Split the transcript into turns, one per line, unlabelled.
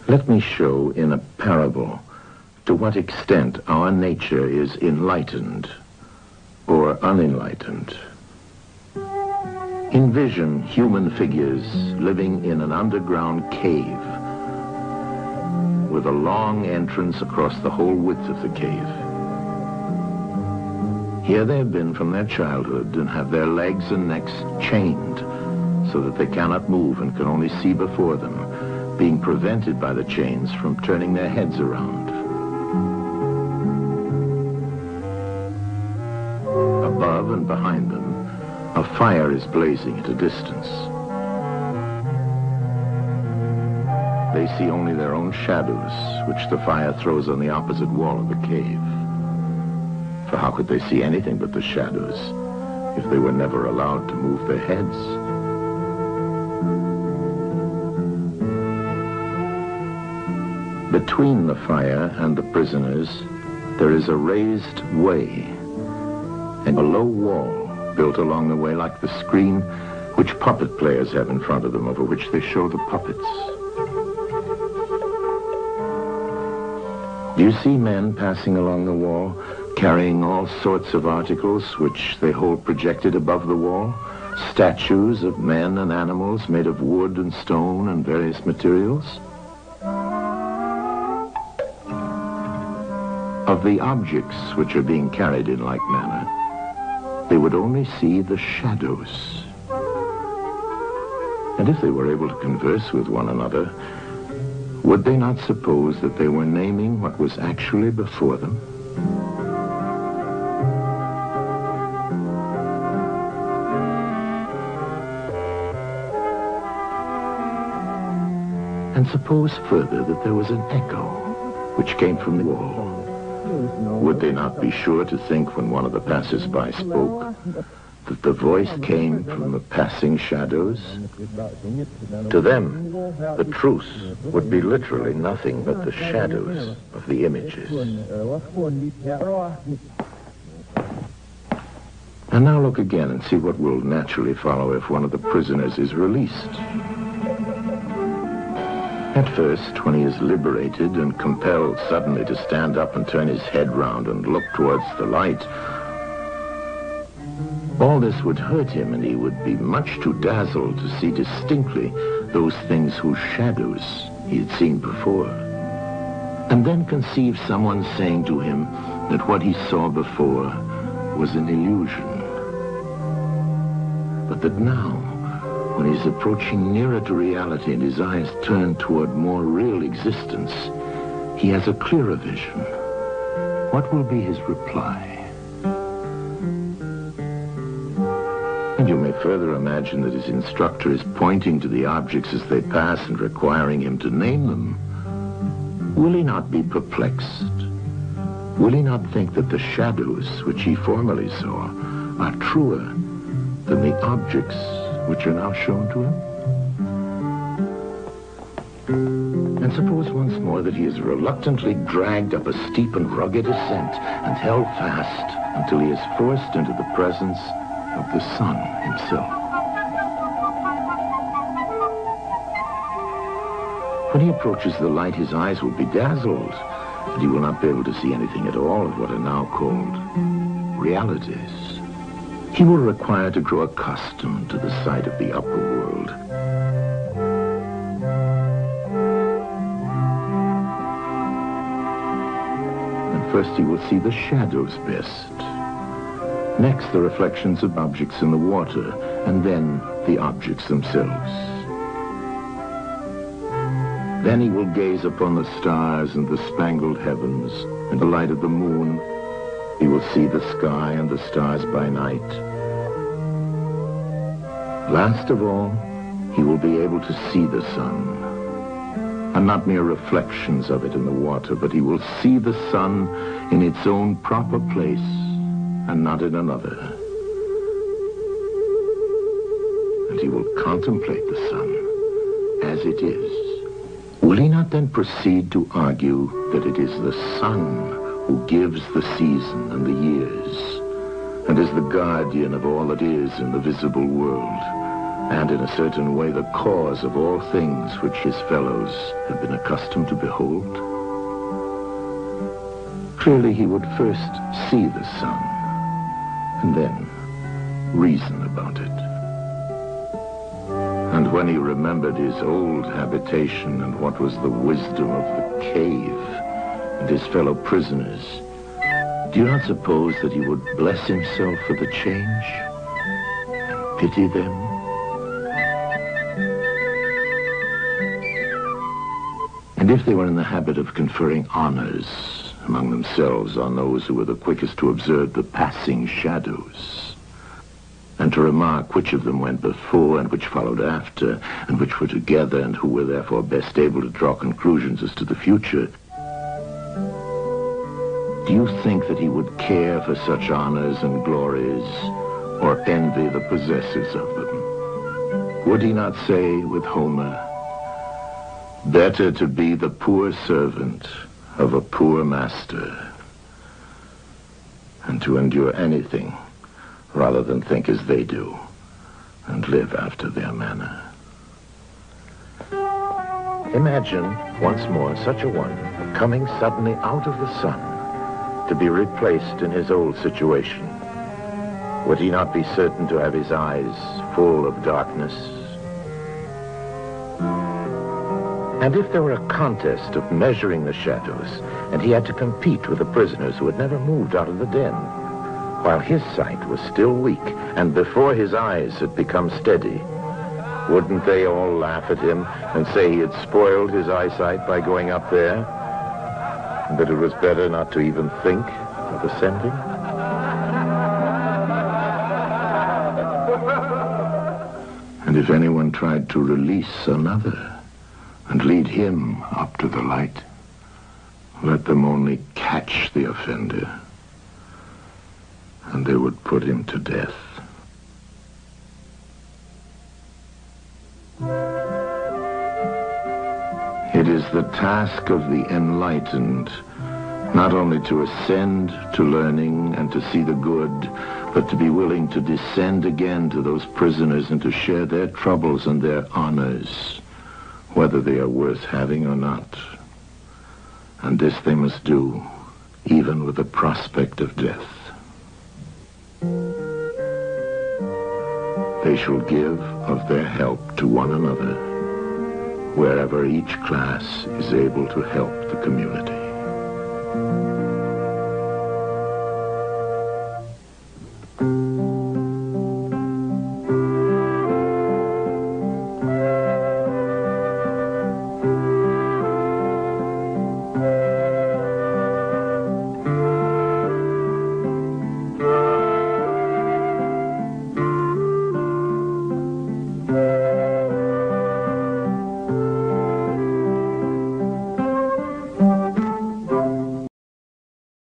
Let me show in a parable to what extent our nature is enlightened or unenlightened. Envision human figures living in an underground cave with a long entrance across the whole width of the cave. Here they have been from their childhood and have their legs and necks chained so that they cannot move and can only see before them, being prevented by the chains from turning their heads around. Above and behind them, a fire is blazing at a distance. They see only their own shadows, which the fire throws on the opposite wall of the cave. For how could they see anything but the shadows if they were never allowed to move their heads? Between the fire and the prisoners, there is a raised way and a low wall built along the way like the screen which puppet players have in front of them, over which they show the puppets. Do you see men passing along the wall, carrying all sorts of articles which they hold projected above the wall? Statues of men and animals made of wood and stone and various materials? Of the objects which are being carried in like manner, they would only see the shadows. And if they were able to converse with one another, would they not suppose that they were naming what was actually before them? And suppose further that there was an echo which came from the wall. Would they not be sure to think, when one of the passers-by spoke, that the voice came from the passing shadows? To them, the truth would be literally nothing but the shadows of the images. And now look again and see what will naturally follow if one of the prisoners is released. At first, when he is liberated and compelled suddenly to stand up and turn his head round and look towards the light, all this would hurt him, and he would be much too dazzled to see distinctly those things whose shadows he had seen before. And then conceive someone saying to him that what he saw before was an illusion, but that now, when he's approaching nearer to reality and his eyes turn toward more real existence, he has a clearer vision. What will be his reply? And you may further imagine that his instructor is pointing to the objects as they pass and requiring him to name them. Will he not be perplexed? Will he not think that the shadows which he formerly saw are truer than the objects which are now shown to him? And suppose once more that he is reluctantly dragged up a steep and rugged ascent and held fast until he is forced into the presence of the sun himself. When he approaches the light, his eyes will be dazzled, and he will not be able to see anything at all of what are now called realities. He will require to grow accustomed to the sight of the upper world. And first he will see the shadows best. Next, the reflections of objects in the water, and then the objects themselves. Then he will gaze upon the stars and the spangled heavens and the light of the moon. He will see the sky and the stars by night. Last of all, he will be able to see the sun, and not mere reflections of it in the water, but he will see the sun in its own proper place and not in another. And he will contemplate the sun as it is. Will he not then proceed to argue that it is the sun who gives the season and the years, and is the guardian of all that is in the visible world, and in a certain way the cause of all things which his fellows had been accustomed to behold? Clearly he would first see the sun, and then reason about it. And when he remembered his old habitation and what was the wisdom of the cave and his fellow prisoners, do you not suppose that he would bless himself for the change and pity them? And if they were in the habit of conferring honors among themselves on those who were the quickest to observe the passing shadows, and to remark which of them went before and which followed after, and which were together and who were therefore best able to draw conclusions as to the future, do you think that he would care for such honors and glories, or envy the possessors of them? Would he not say with Homer, "Better to be the poor servant of a poor master, and to endure anything rather than think as they do and live after their manner"? Imagine once more such a one coming suddenly out of the sun to be replaced in his old situation. Would he not be certain to have his eyes full of darkness? And if there were a contest of measuring the shadows, and he had to compete with the prisoners who had never moved out of the den, while his sight was still weak, and before his eyes had become steady, wouldn't they all laugh at him and say he had spoiled his eyesight by going up there, and that it was better not to even think of ascending? And if anyone tried to release another and lead him up to the light, let them only catch the offender, and they would put him to death. It is the task of the enlightened not only to ascend to learning and to see the good, but to be willing to descend again to those prisoners and to share their troubles and their honors, whether they are worth having or not. And this they must do, even with the prospect of death. They shall give of their help to one another, wherever each class is able to help the community.